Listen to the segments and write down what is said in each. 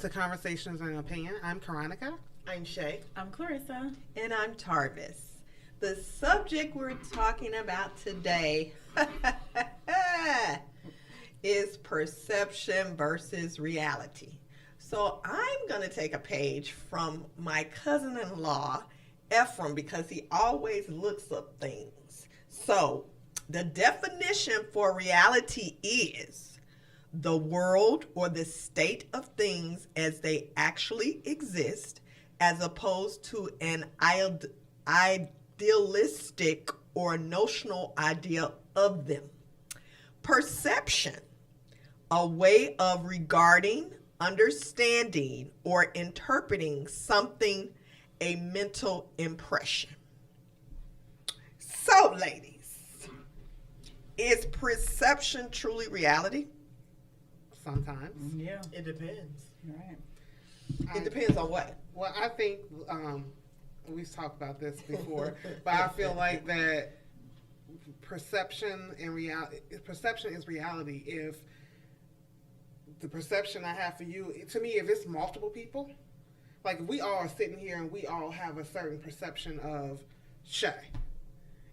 to Conversations and Opinion. I'm Caronica. I'm Shae. I'm Clorissa. And I'm Tarvis. The subject we're talking about today is perception versus reality. So I'm going to take a page from my cousin-in-law, Ephraim, because he always looks up things. So the definition for reality is the world or the state of things as they actually exist, as opposed to an idealistic or notional idea of them. Perception, a way of regarding, understanding, or interpreting something, a mental impression. So, ladies, is perception truly reality? Sometimes. Yeah. It depends. Right. It depends on what. Well, I think we've talked about this before, but I feel like that perception is reality. If the perception I have for you, to me, if it's multiple people, like if we all are sitting here and we all have a certain perception of Shae,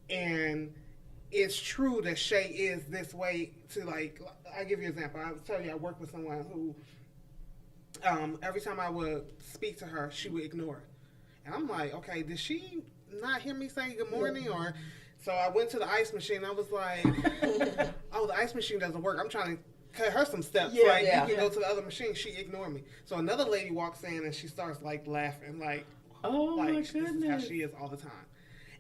and it's true that Shae is this way to, like, I'll give you an example. I would tell you I work with someone who every time I would speak to her, she would ignore it. And I'm like, okay, did she not hear me say good morning? Or so I went to the ice machine. I was like, oh, the ice machine doesn't work. I'm trying to cut her some steps. You can go to the other machine. She ignored me. So another lady walks in and she starts like laughing, like, oh my this goodness, is how she is all the time.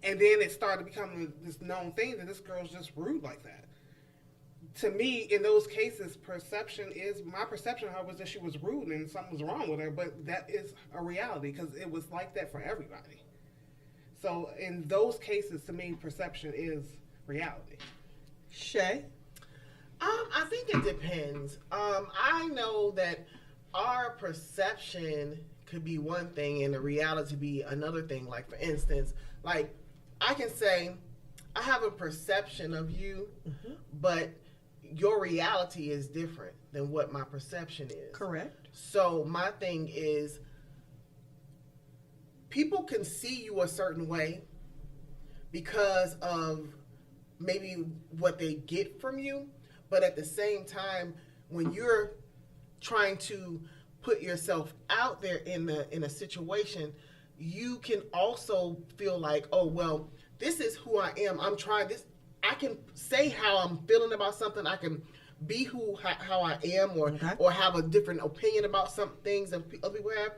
And then it started becoming this known thing that this girl's just rude like that. To me, in those cases, my perception of her was that she was rude and something was wrong with her, but that is a reality because it was like that for everybody. So in those cases, to me, perception is reality. Shae? I think it depends. I know that our perception could be one thing and the reality be another thing. Like, for instance, like I can say, I have a perception of you, but your reality is different than what my perception is. Correct. So my thing is, people can see you a certain way because of maybe what they get from you, but at the same time, when you're trying to put yourself out there in a situation, you can also feel like, oh, well, this is who I am. I'm trying this. I can say how I'm feeling about something. I can be how I am, or have a different opinion about some things that other people have.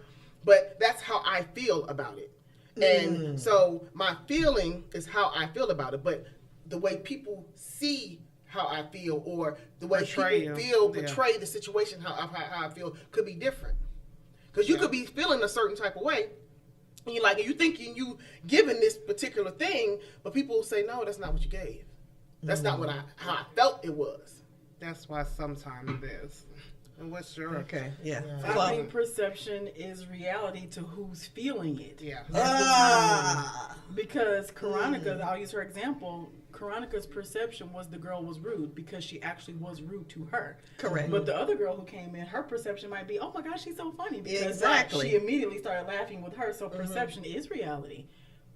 But that's how I feel about it. And so my feeling is how I feel about it. But the way people see how I feel, or the way people portray the situation, how I feel, could be different. Because you could be feeling a certain type of way, and you thinking you giving this particular thing, but people will say, no, that's not what you gave. That's not how I felt it was. That's why sometimes it is. And what's your... Okay, yeah. I think perception is reality to who's feeling it. Yeah. Because Caronica, I'll use her example, Caronica's perception was the girl was rude because she actually was rude to her. Correct. But the other girl who came in, her perception might be, oh my gosh, she's so funny. Because she immediately started laughing with her. So perception is reality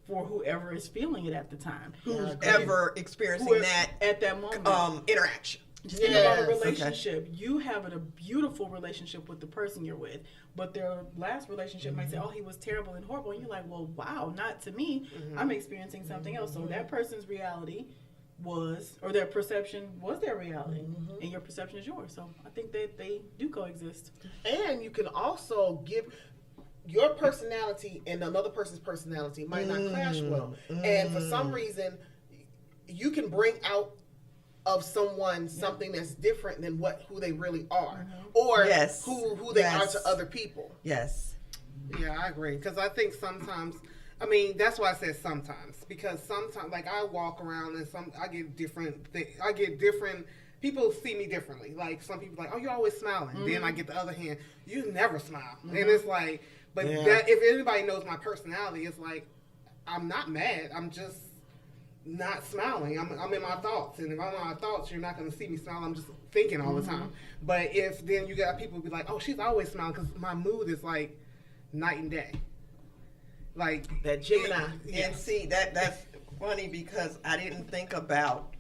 for whoever is feeling it at the time. Who's ever experiencing that at that moment. Interaction. Just think about a relationship. Okay. You have a beautiful relationship with the person you're with, but their last relationship might say, oh, he was terrible and horrible. And you're like, well, wow, not to me. I'm experiencing something else. So that person's reality was, or their perception was their reality, and your perception is yours. So I think that they do coexist. And you can also give... your personality and another person's personality might not clash well. And for some reason, you can bring out of someone something that's different than who they really are. Or who they are to other people. Yes. Yeah, I agree. Because I think sometimes, I mean, that's why I said sometimes. Because sometimes, like, I walk around and I get different people see me differently. Like, some people like, oh, you're always smiling. Then I get the other hand, you never smile. And it's like, but that, if anybody knows my personality, it's like, I'm not mad. I'm just not smiling. I'm in my thoughts, and if I'm in my thoughts, you're not going to see me smile. I'm just thinking all the time. But if then you got people be like, oh, she's always smiling, because my mood is like night and day. Like That Gemini. And see, that's funny because I didn't think about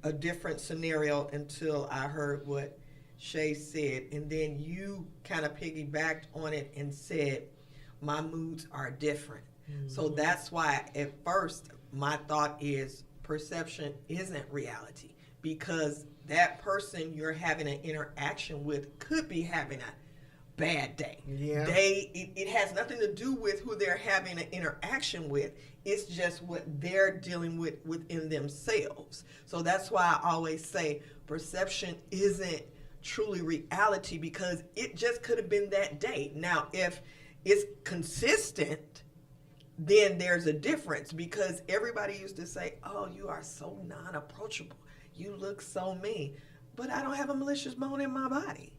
a different scenario until I heard what Shae said, and then you kind of piggybacked on it and said my moods are different. So that's why at first my thought is perception isn't reality, because that person you're having an interaction with could be having a bad day. Yeah. It has nothing to do with who they're having an interaction with. It's just what they're dealing with within themselves. So that's why I always say perception isn't truly reality, because it just could have been that day. Now, if it's consistent, then there's a difference, because everybody used to say, oh, you are so non-approachable. You look so mean. But I don't have a malicious bone in my body.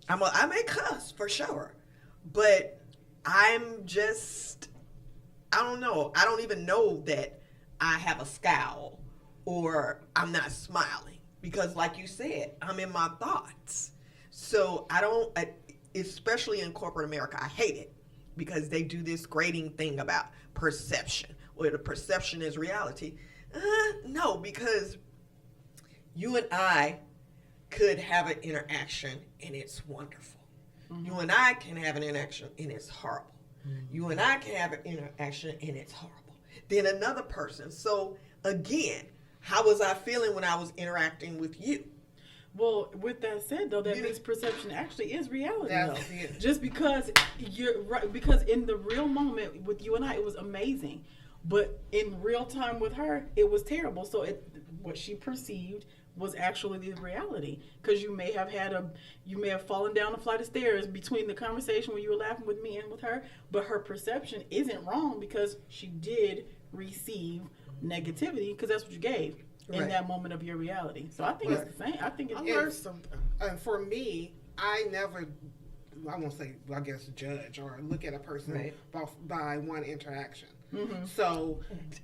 I may cuss for sure, but I'm just, I don't know. I don't even know that I have a scowl or I'm not smiling, because like you said, I'm in my thoughts. So I don't, especially in corporate America, I hate it because they do this grading thing about perception, where the perception is reality. No, because you and I could have an interaction and it's wonderful. You and I can have an interaction and it's horrible. You and I can have an interaction and it's horrible. Then another person. So again, how was I feeling when I was interacting with you? Well, with that said, though, that means perception actually is reality, That's though. it. Just because you're right, because in the real moment with you and I, it was amazing, but in real time with her, it was terrible. So what she perceived was actually the reality, because you may have fallen down a flight of stairs between the conversation where you were laughing with me and with her, but her perception isn't wrong, because she did receive negativity, because that's what you gave in that moment of your reality. So I think it's the same. I think I it learned is. something. And for me, I won't say, I guess, judge or look at a person by one interaction. So,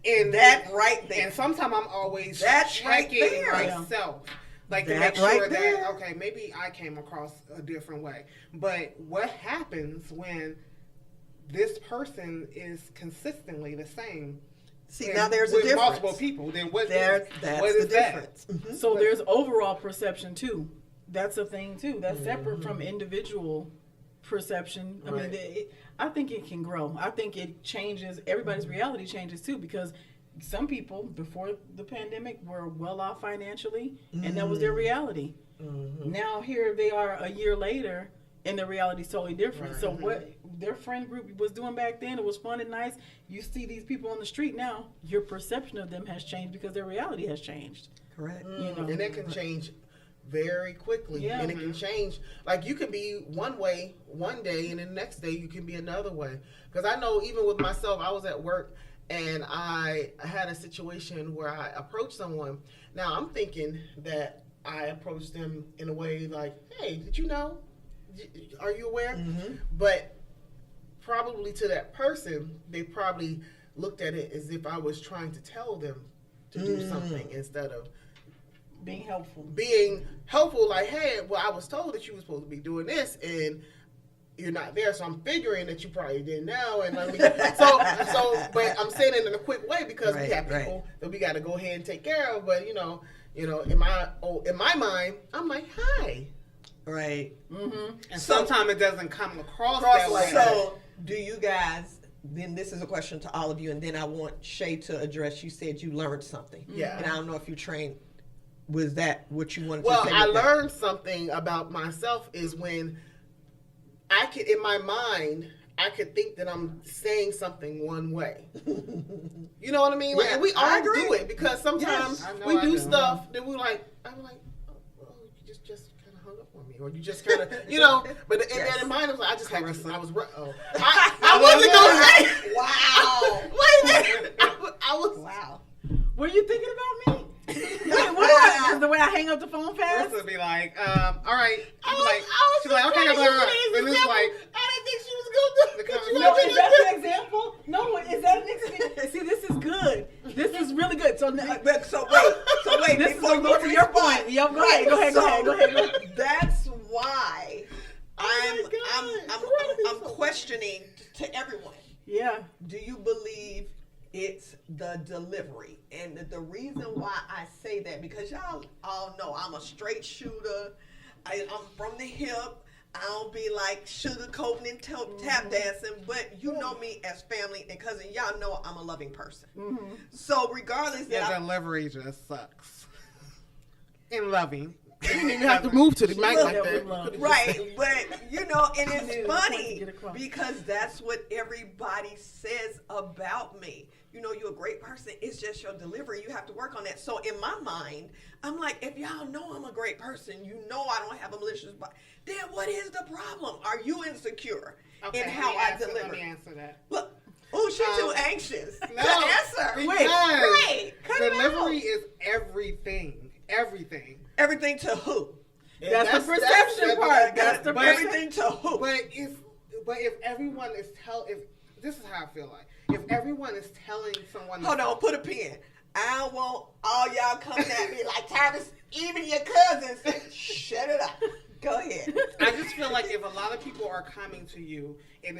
and That right there. And sometimes I'm always That's right checking there. myself, like to That make right sure there. that, okay, maybe I came across a different way. But what happens when this person is consistently the same? See, and now there's a with difference. multiple people, then what That's what is the that? difference. Mhm. So there's overall perception too. That's a thing too. That's separate from individual perception. I mean, I think it can grow. I think it changes. Everybody's reality changes too, because some people before the pandemic were well off financially, and that was their reality. Now here they are a year later, and their reality is totally different. So what their friend group was doing back then, it was fun and nice. You see these people on the street now, your perception of them has changed because their reality has changed. Correct. You know? And it can change very quickly. Yeah. And it can change. Like, you could be one way one day, and then the next day you can be another way. Because I know even with myself, I was at work and I had a situation where I approached someone. Now I'm thinking that I approached them in a way like, hey, did you know? Are you aware? But probably to that person, they probably looked at it as if I was trying to tell them to do something instead of Being helpful. Like, hey, well, I was told that you were supposed to be doing this, and you're not there, so I'm figuring that you probably didn't know. And I mean, but I'm saying it in a quick way, because we have people that we got to go ahead and take care of. But you know, in my mind, I'm like, hi. Right. And sometimes it doesn't come across that way. So, do you guys? Then this is a question to all of you, and then I want Shae to address. You said you learned something. Yeah. And I don't know if you trained. Was that what you wanted Well, to say? I learned something about myself is when I could, in my mind, I could think that I'm saying something one way. You know what I mean? Like, and we all do it, because sometimes we do stuff that I'm like, oh, well, you just kind of hung up on me, or you just kind of, you know. But in that in mind, it was like, I wasn't going to say. Wow. Wait a minute. I was. Wow. Were you thinking about me? What? The way I hang up the phone fast? Clorissa would be like, all right. I was She's like, okay, blah, blah, blah. And it's like, I didn't think she was gonna do? The What you No, want me is to that do? the example? No, is that an example? See, this is good. This is really good. So now, But so wait, this is before gonna go you to your respond. point. Yep, go ahead, go ahead, go ahead, go ahead. That's why Oh my God. I'm questioning to everyone. Yeah. Do you believe it's the delivery? And the reason why I say that, because y'all all know I'm a straight shooter. I'm from the hip. I don't be like sugarcoating and tap dancing, but you know me as family and cousin. Y'all know I'm a loving person. So regardless Your that delivery just sucks. In loving. You didn't even have to move to the mic like Yeah, that. we love it. right, but you know, and Yeah, the it's point to funny get across. because that's what everybody says about me. You know, you're a great person. It's just your delivery. You have to work on that. So in my mind, I'm like, if y'all know I'm a great person, you know I don't have a malicious body, then what is the problem? Are you insecure in how I deliver? Let me answer that. Look, oh, she's too anxious No, to answer. because Wait, cut it delivery out. is everything. Everything. Everything to who? That's the perception part. That's the Everything to who? But if everyone is if this is how I feel like, if everyone is telling someone Hold on, put a pin. I don't want all y'all coming at me like Tarvis, even your cousins. Shut it up. Go ahead. I just feel like if a lot of people are coming to you and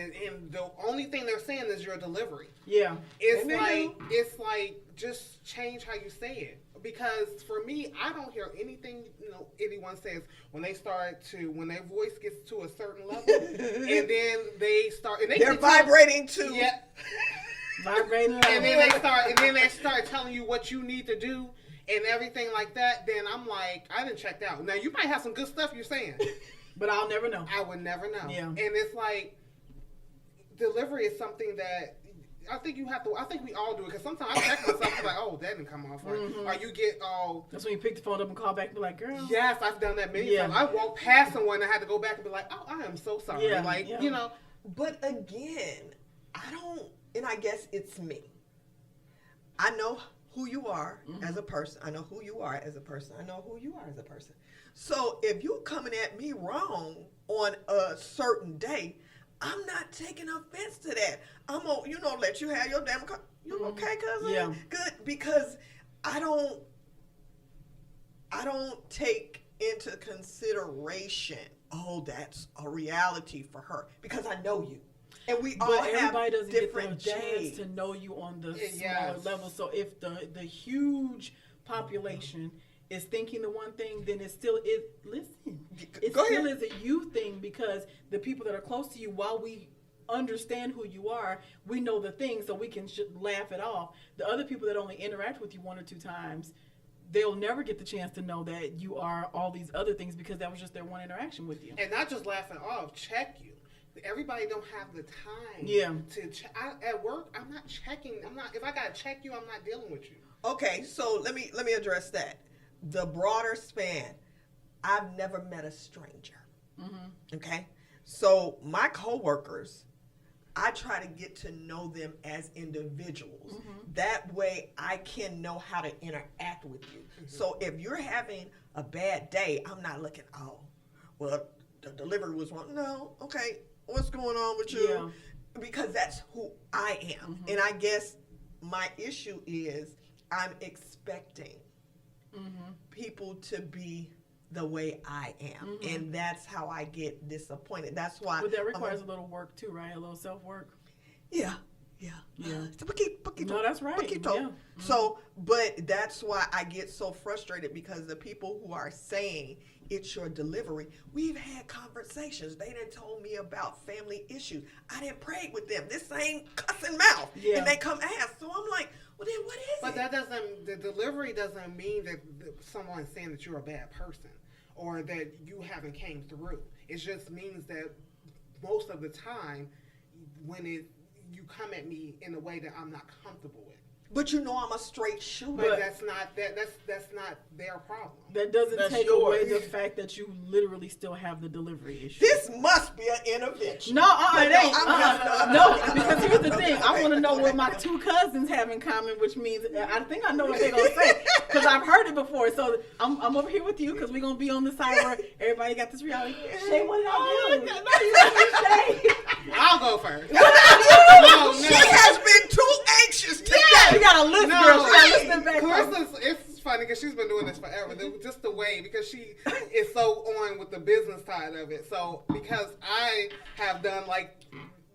the only thing they're saying is your delivery, Yeah. it's like just change how you say it. Because for me, I don't hear anything anyone says when their voice gets to a certain level, and then they start and They're vibrating too. Yeah. Vibrating. And then they start telling you what you need to do and everything like that. Then I'm like, I didn't check out. Now you might have some good stuff you're saying, But I'll never know. I would never know. Yeah. And it's like delivery is something that I think we all do it, because sometimes I check myself and like, oh, that didn't come off right. Or you get all. That's when you pick the phone up and call back and be like, girl. Yes, I've done that many times. I walked past someone and I had to go back and be like, oh, I am so sorry. Yeah. But again, I don't, and I guess it's me. I know who you are as a person. I know who you are as a person. I know who you are as a person. So if you coming at me wrong on a certain day, I'm not taking offense to that. I'm gonna, let you have your damn car. You okay, cousin? Yeah. Good, because I don't take into consideration, oh, that's a reality for her, because I know you. And we all But have everybody doesn't get the different chance days. to know you on the Yes. smaller level. So if the huge population is thinking the one thing, then it still is. Listen, it Go still ahead. is a you thing, because the people that are close to you, while we understand who you are, we know the things, so we can laugh it off. The other people that only interact with you one or two times, they'll never get the chance to know that you are all these other things, because that was just their one interaction with you. And not just laughing off, check you. Everybody don't have the time. Yeah. At work, I'm not checking. If I gotta check you, I'm not dealing with you. Okay, so let me address that. The broader span. I've never met a stranger. Okay, so my coworkers, I try to get to know them as individuals. That way, I can know how to interact with you. So if you're having a bad day, I'm not looking. Oh, well, the delivery was wrong. No, okay. What's going on with you? Yeah. Because that's who I am. And I guess my issue is I'm expecting people to be the way I am. And that's how I get disappointed. That's why. But that requires a little work too, right? A little self-work. Yeah. So No, that's right. Yeah. So, but that's why I get so frustrated, because the people who are saying it's your delivery, we've had conversations. They done told me about family issues. I didn't pray with them. This same cussing mouth. Yeah. And they come ask. So I'm like, well, then what is But it? the delivery doesn't mean that someone's saying that you're a bad person or that you haven't came through. It just means that most of the time when you come at me in a way that I'm not comfortable with. But you know I'm a straight shooter. But that's not their problem. That doesn't That's take away yours. the fact that you literally still have the delivery issue. This must be an intervention. No, it ain't. I'm No, because here's the thing. I want to know what my two cousins have in common, which means I think I know what they're gonna say because I've heard it before. So I'm over here with you because we're gonna be on the side where everybody got this reality. Shae, what did I do? Shae. I'll go first. She has been too anxious today. You got a list, girl. She got listening back. Clarissa's, it's funny because she's been doing this forever. Just the way, because she is so on with the business side of it. So because I have done like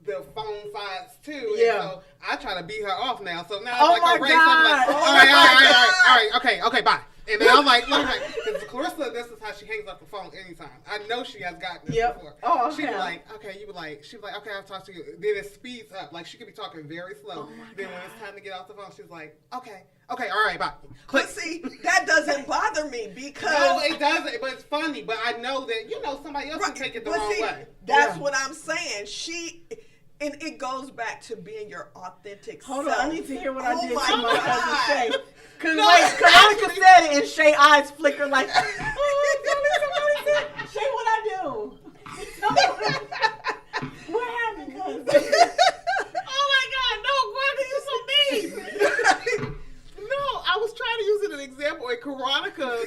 the phone sides too, Yeah. and so I try to beat her off now. So now Oh it's like my a race. I'm like, God. all right, okay, bye. And then I'm like, because Clorissa, this is how she hangs up the phone anytime. I know she has gotten this Yep. before. Oh, okay. She'd be like, okay, you be like, she'd be like, okay, I'll talk to you. Then it speeds up. Like she could be talking very slow. Oh my Then when God. it's time to get off the phone, she's like, okay, all right, bye. But Click. see, that doesn't bother me because No, it doesn't. But it's funny. But I know that somebody else can take it the but wrong see, way. that's Yeah. what I'm saying. And it goes back to being your authentic Hold self. on, I need to hear what I Oh did my to my cousin God. Shae. Cause No, wait, Caronica said it and Shae eyes flicker like, oh, somebody said, Shae, what I do? What happened, cousin? Oh my God, no, Gwen, you're so mean. No, I was trying to use it as an example, and Caronica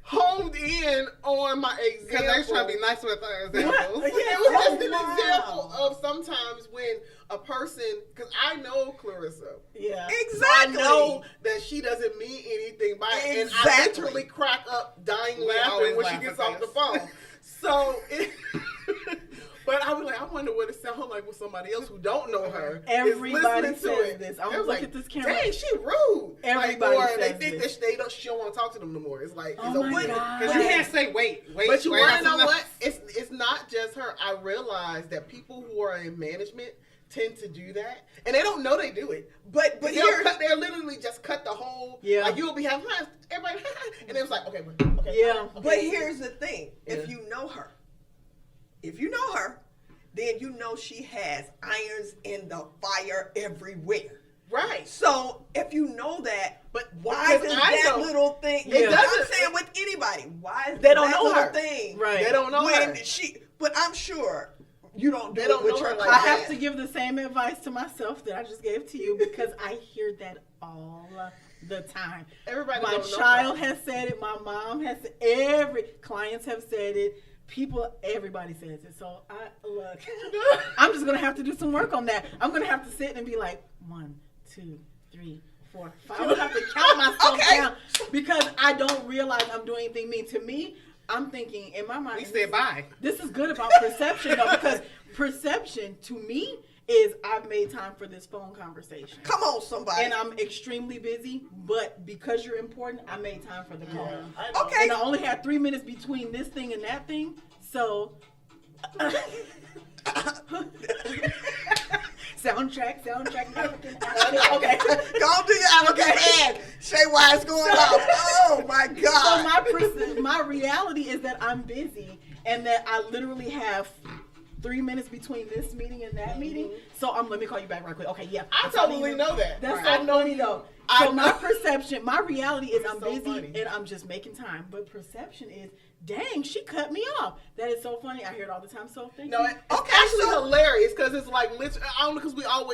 honed in on my example. Because they was trying to be nice with her examples. What? It was just an Wow. example of sometimes when a person, because I know Clorissa. Yeah. Exactly. I know that she doesn't mean anything by it, and I Exactly. literally crack up dying We laughing always when she laugh gets at off the this. phone. So, but I was like, I wonder what it sounds like with somebody else who don't know her. Everybody is listening to says it. this. I'm They was look like, at this camera. Dang, she rude. Everybody or says they think this. that she don't want to talk to them no more. It's like, Oh it's my okay. God. Because you can't say wait. But you wait, want have to know something what? else. It's not just her. I realize that people who are in management tend to do that, and they don't know they do it. But They'll literally just cut the whole. Yeah. Like you'll be having everybody, and it was like, okay, okay. Yeah. okay. But here's the thing: Yeah. if you know her, then you know she has irons in the fire everywhere. Right. So if you know that, But why because does I that know- little thing? It I'm doesn't- saying with anybody, why is They don't that know little her. thing? Right. They don't know when her. but I'm sure you don't do They it don't with know your her like I that. have to give the same advice to myself that I just gave to you because I hear that all the time. Everybody My don't know child her. has said it. My mom has said clients have said it. Everybody says it. So look, I'm just gonna have to do some work on that. I'm gonna have to sit and be like 1, 2, 3, 4, 5. I'm gonna have to count myself Okay. down because I don't realize I'm doing anything mean to me. I'm thinking in my mind. We said bye. This is good about perception though, because perception to me is I've made time for this phone conversation. Come on, somebody. And I'm extremely busy, but because you're important, I made time for the call. I know. Okay. And I only had 3 minutes between this thing and that thing, so soundtrack. Okay. Go on, do your advocate ad. Shae, why it's going off? Oh my So God. my reality is that I'm busy and that I literally have 3 minutes between this meeting and that meeting. So let me call you back right quick. Okay, yeah. I That's all totally you know that. That's Right. so funny though. I So my know. perception, my reality is I'm so busy funny. and I'm just making time. But perception is, dang, she cut me off. That is so funny. I hear it all the time. So thank No, you. it's actually hilarious because it's like literally. I don't know because we all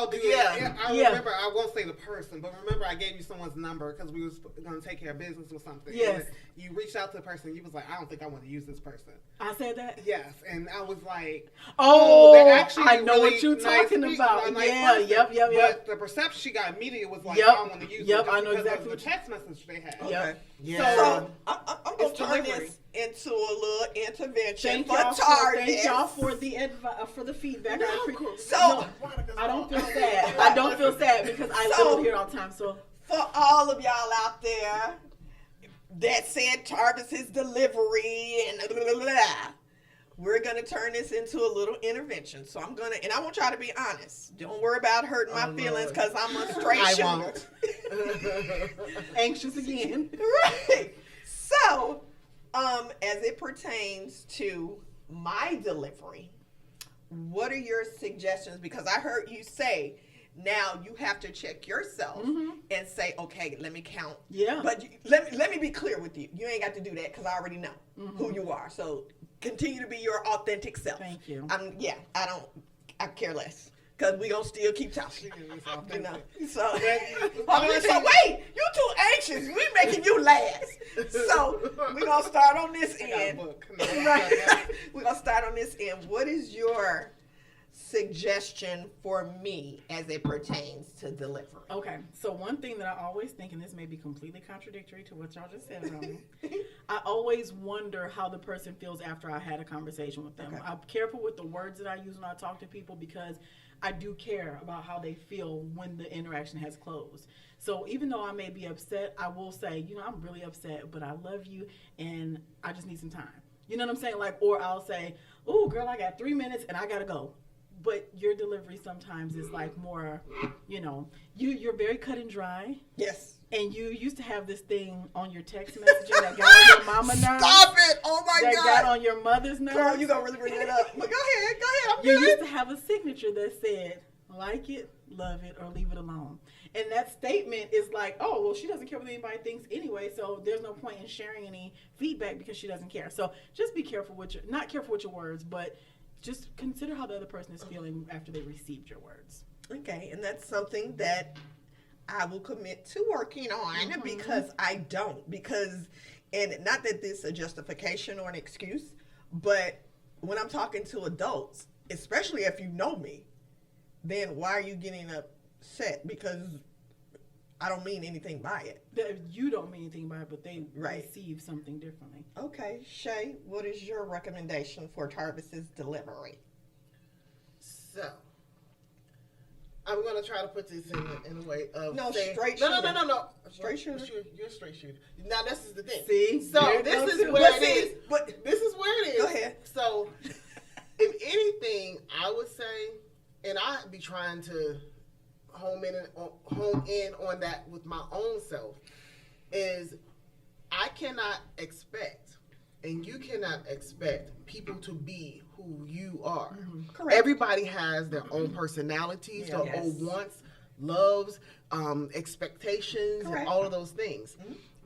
do Yeah. it. I Yeah. remember, I won't say the person, but remember I gave you someone's number because we was going to take care of business or something. Yes. And you reached out to the person. You was like, I don't think I want to use this person. I said that. Yes. And I was like, Oh, they're actually I know really what you're nice talking people, about. a nice Yeah, person. yep. But the perception she got immediately was like, Yep. I don't want to use Yep, it. just I know because exactly of the what you- text message they had. Yep. Yeah. So I'm gonna It's turn delivery. this into a little intervention Thank for y'all, Tarvis. for the feedback. I appreciate. So- I don't feel sad. I don't feel sad because I So- literally hear it all the time. So For all of y'all out there that said Tarvis's delivery and blah, blah, blah, we're gonna turn this into a little intervention. So I'm gonna, and I want y'all to be honest. Don't worry about hurting my Oh, feelings Lord. because I'm a straight I shooter. won't. anxious again. Right. So, as it pertains to my delivery, what are your suggestions? Because I heard you say Now you have to check yourself and say, okay, let me count. Yeah. But let me be clear with you. You ain't got to do that because I already know who you are. So continue to be your authentic self. Thank you. I care less. Because we going to still keep talking. You know? So, But- so wait, you too anxious. We making you last. So we're going to start on this I got a end. book. No, We're going to start on this end. What is your suggestion for me as it pertains to delivery? Okay, so one thing that I always think, and this may be completely contradictory to what y'all just said about me, I always wonder how the person feels after I had a conversation with them. Okay. I'm careful with the words that I use when I talk to people because I do care about how they feel when the interaction has closed. So even though I may be upset, I will say, I'm really upset, but I love you and I just need some time. You know what I'm saying? Or I'll say, oh, girl, I got 3 minutes and I gotta go. But your delivery sometimes is like more, you're very cut and dry. Yes. And you used to have this thing on your text messaging that got on your mama nerves. Stop it! Oh my that God! got on your mother's nerves. Girl, you gonna really bring that up? But go ahead. I'm You good. used to have a signature that said, like it, love it, or leave it alone. And that statement is like, oh, well, she doesn't care what anybody thinks anyway, so there's no point in sharing any feedback because she doesn't care. So just be careful not careful with your words, but just consider how the other person is feeling after they received your words. Okay, and that's something that I will commit to working on because I don't. And not that this is a justification or an excuse, but when I'm talking to adults, especially if you know me, then why are you getting upset? Because I don't mean anything by it. That you don't mean anything by it, but they Right. receive something differently. Okay, Shae, what is your recommendation for Tarvis's delivery? So, I'm gonna try to put this in a way of No, saying, straight no, shooter. no. Straight shooter? You're a straight shooter. Now this is the thing. See? So There it this goes is too. where But it see, is. but- This is where it is. Go ahead. So, if anything, I would say, and I'd be trying to home in on that with my own self, is I cannot expect, and you cannot expect people to be who you are. Correct. Everybody has their own personalities, Yeah. their Yes. own wants, loves, expectations, Correct. and all of those things.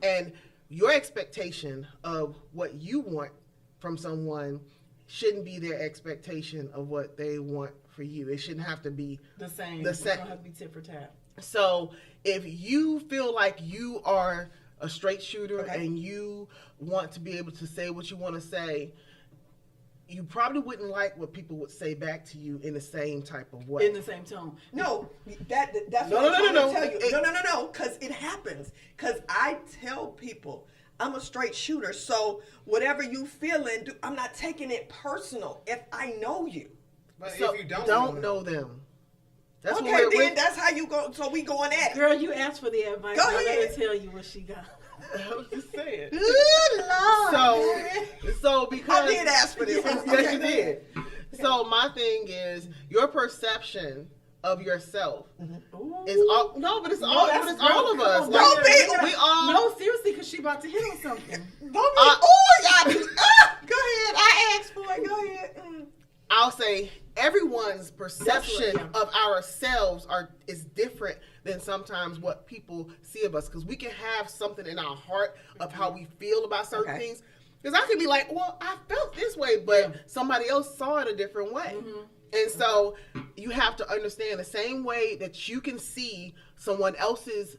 And your expectation of what you want from someone shouldn't be their expectation of what they want for you. It shouldn't have to be The same. The It same. don't have to be tit for tat. so if you feel like you are a straight shooter Okay. and you want to be able to say what you want to say, you probably wouldn't like what people would say back to you in the same type of way. In the same tone. No, that's No, what I'm no, trying no, to tell you. no. No, because it happens. Because I tell people I'm a straight shooter, so whatever you feeling, I'm not taking it personal if I know you. But So if you don't know them. That's Okay, what then that's how you go. So we going at it. Girl, you asked for the advice. Go Now let ahead. me tell you what she got. I was just saying. Good Lord. So because I did ask for this. Yes, Okay. you did. So my thing is your perception of yourself Ooh. is all but it's all that's of us. girl. Don't be- we all No, seriously, because she about to hit on something. Don't be. Y'all be. Go ahead. I asked for it. Go ahead. I'll say everyone's perception That's what- of ourselves is different than sometimes what people see of us, because we can have something in our heart of how we feel about certain Okay. things. Because I can be like, well, I felt this way, but somebody else saw it a different way. And so you have to understand the same way that you can see someone else's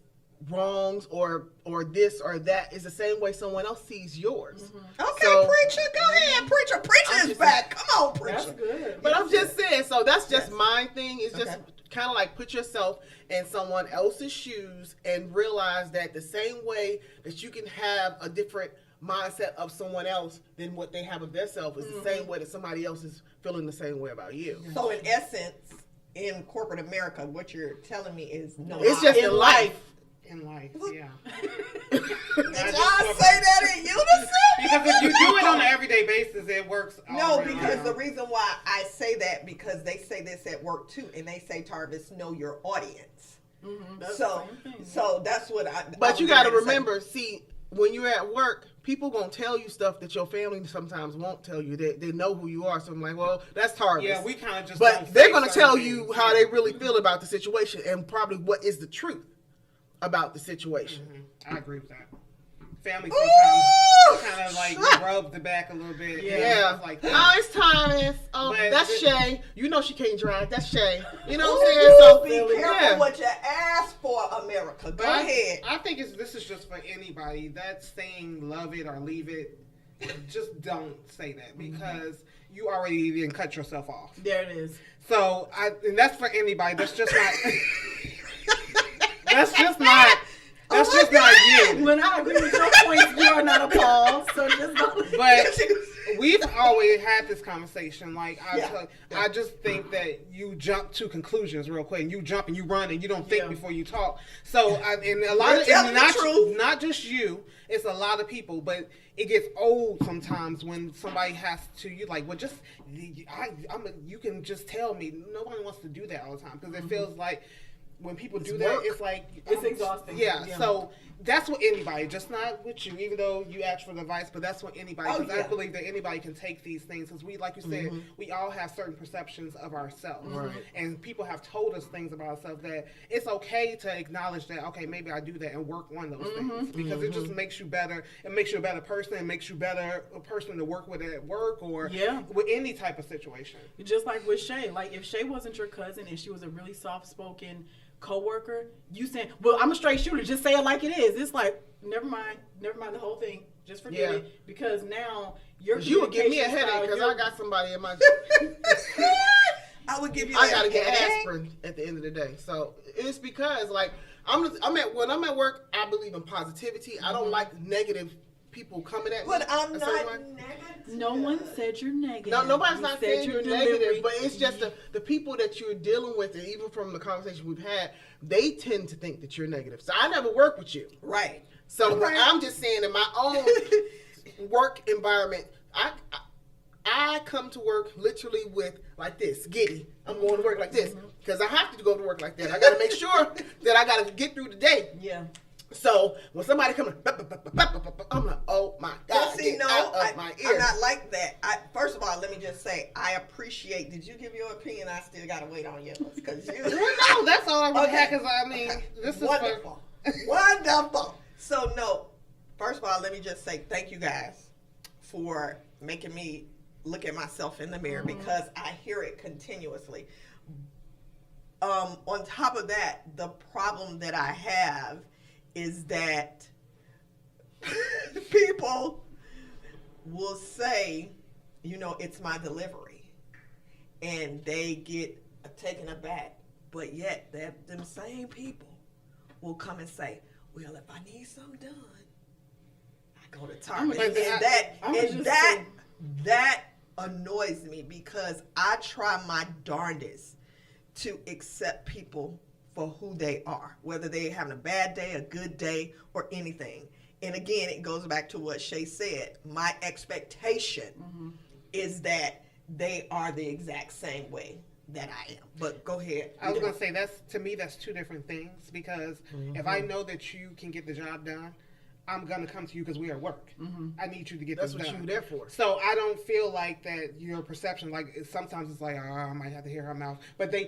wrongs or this or that is the same way someone else sees yours. Okay, So- preacher. Go ahead, preacher. Preacher is back. Come on, That's preacher. good. But I'm just saying, so that's just Yes. my thing. It's just Okay. kind of like put yourself in someone else's shoes and realize that the same way that you can have a different mindset of someone else than what they have of themselves is the same way that somebody else is feeling the same way about you. So in essence, in corporate America, what you're telling me is no. It's just in life. in life, yeah. Did y'all say that in unison? Because if you do it on an everyday basis, it works. all No, around. because the reason why I say that, because they say this at work too, and they say, Tarvis, know your audience. That's So, the same thing. so that's what I. But I you was got to getting ready say. remember, see, when you're at work, people gonna tell you stuff that your family sometimes won't tell you. They know who you are, so I'm like, well, that's Tarvis. Yeah, we kind of just. But don't they're say gonna certain tell things. you how they really feel about the situation and probably what is the truth about the situation. I agree with that. Family Ooh! sometimes kind of like rub the back a little bit. Yeah. It's like Oh, it's Tarvis. Oh, But that's the- Shae. You know she can't drive. That's Shae. You know what Ooh, I'm saying? So be careful yeah. what you ask for, America. Go But ahead. I think this is just for anybody. That saying "love it or leave it," just don't say that because you already then cut yourself off. There it is. So and that's for anybody. That's just not. That's just not. That's just not you. When I agree with your points, you are not appalled. So just go. But we've always had this conversation. Like Yeah. I just think that you jump to conclusions real quick. And you jump and you run and you don't think Yeah. before you talk. So and a lot You're of telling it's the truth. not just you. It's a lot of people. But it gets old sometimes when somebody has to. You like, well, just you can just tell me. Nobody wants to do that all the time because it feels like. When people do that, work. it's like It's exhausting. Yeah, Yeah. so that's what anybody, just not with you, even though you asked for the advice, but that's what anybody. Oh, Because I yeah. believe that anybody can take these things. Because we, like you said, we all have certain perceptions of ourselves, Right. and people have told us things about ourselves that it's okay to acknowledge that. Okay, maybe I do that and work on those things because it just makes you better. It makes you a better person. It makes you a person to work with at work or Yeah. with any type of situation. Just like with Shae. Like if Shae wasn't your cousin and she was a really soft-spoken coworker, you saying, "Well, I'm a straight shooter. Just say it like it is." It's like, never mind the whole thing. Just forget Yeah. it because now your You would give me a communication headache because style, I got somebody in my. I would give you. I that gotta get headache. aspirin at the end of the day. So it's because like when I'm at work, I believe in positivity. I don't like negative people coming at me. But I'm a not certain way. negative. No one said you're negative. No, nobody's You not said saying your you're negative, delivery- but it's just the people that you're dealing with, and even from the conversation we've had, they tend to think that you're negative. So I never work with you. Right. So Right. I'm just saying in my own work environment, I come to work literally with like this, giddy. I'm going to work like this because I have to go to work like that. I got to make sure that I got to get through the day. Yeah. So when somebody comes, I'm like, oh my God, But see, get no, out of my ear. I'm not like that. First of all, let me just say, I appreciate. Did you give your opinion? I still gotta wait on yours because you. No, that's all I really Okay. had. Because I mean, this is Wonderful. Wonderful. So no, first of all, let me just say thank you guys for making me look at myself in the mirror because I hear it continuously. On top of that, the problem that I have is that people will say, you know, it's my delivery, and they get taken aback. But yet, them same people will come and say, well, if I need something done, I go to Tarvis. But And that annoys me because I try my darndest to accept people for who they are, whether they're having a bad day, a good day, or anything. And again, it goes back to what Shae said. My expectation is that they are the exact same way that I am. But go ahead. I was gonna say that's two different things because if I know that you can get the job done, I'm gonna come to you because we are at work. I need you to get That's this what done. you're there for. So I don't feel like that your perception, like sometimes it's like, oh, I might have to hear her mouth, but they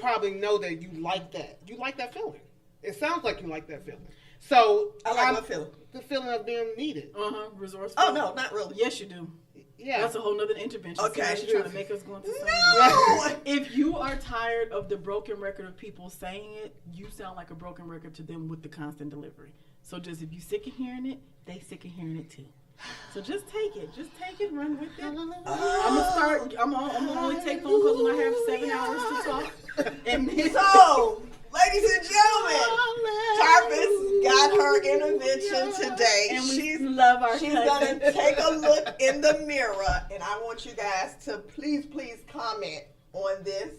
probably know that you like that. You like that feeling. It sounds like you like that feeling. So I like what feeling? The feeling of being needed. Resourceful. Oh, no, not really. Yes, you do. Yeah. That's a whole nother intervention. Okay. See, now she's trying to make us go into something No! else. If you are tired of the broken record of people saying it, you sound like a broken record to them with the constant delivery. So just if you sick of hearing it, they sick of hearing it too. So just take it. Just take it, run with it. I'm gonna only take phone calls when I have 7 hours to talk. And then, So, ladies and gentlemen, Tarvis got her intervention today. and we She's love our She's cousin. gonna take a look in the mirror, and I want you guys to please comment on this,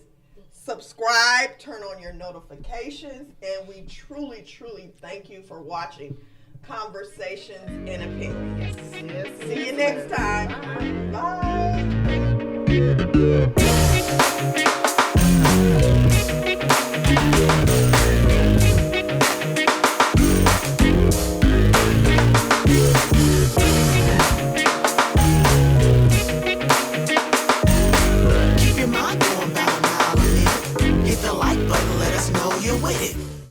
subscribe, turn on your notifications, and we truly, truly thank you for watching Conversations and Opinions. Yes. See you next time. Bye.